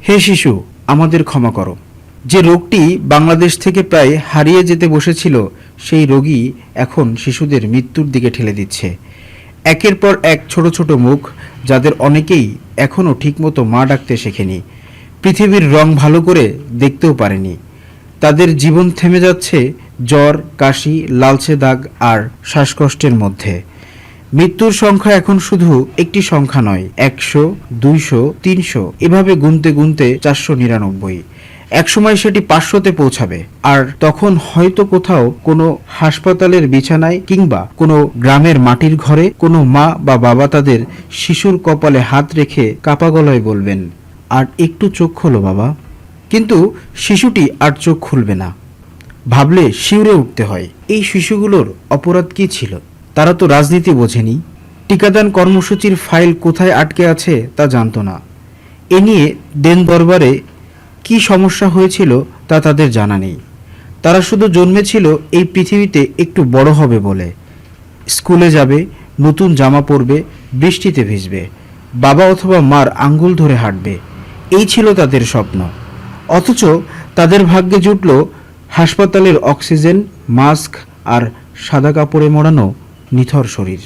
হে শিশু, আমাদের ক্ষমা করো। যে রোগটি বাংলাদেশ থেকে প্রায় হারিয়ে যেতে বসেছিল, সেই রোগী এখন শিশুদের মৃত্যুর দিকে ঠেলে দিচ্ছে। একের পর এক ছোট ছোট মুখ, যাদের অনেকেই এখনও ঠিকমতো মা ডাকতে শেখেনি, পৃথিবীর রং ভালো করে দেখতেও পারেনি। তাদের জীবন থেমে যাচ্ছে জ্বর, কাশি, লালচে দাগ আর শ্বাসকষ্টের মধ্যে। মৃত্যুর সংখ্যা এখন শুধু একটি সংখ্যা নয়, 100, 200, 300, এভাবে গুনতে গুনতে 499। একসময় সেটি 500-তে পৌঁছাবে, আর তখন হয়তো কোথাও কোনো হাসপাতালের বিছানায় কিংবা কোনো গ্রামের মাটির ঘরে কোনো মা বা বাবা তাদের শিশুর কপালে হাত রেখে কাপা গলায় বলবেন, আর একটু চোখ খোলো বাবা। কিন্তু শিশুটি আর চোখ খুলবে না। ভাবলে শিউরে উঠতে হয়, এই শিশুগুলোর অপরাধ কী ছিল? তারা তো রাজনীতি বোঝেনি, টিকাদান কর্মসূচির ফাইল কোথায় আটকে আছে তা জানত না, এ নিয়ে দেন দরবারে কি সমস্যা হয়েছিল তা তাদের জানা নেই। তারা শুধু জন্মেছিল এই পৃথিবীতে একটু বড় হবে বলে। স্কুলে যাবে, নতুন জামা পরবে, বৃষ্টিতে ভিজবে, বাবা অথবা মার আঙ্গুল ধরে হাঁটবে, এই ছিল তাদের স্বপ্ন। অথচ তাদের ভাগ্যে জুটল হাসপাতালের অক্সিজেন, মাস্ক আর সাদা কাপড়ে মোড়ানো নিথর শরীর।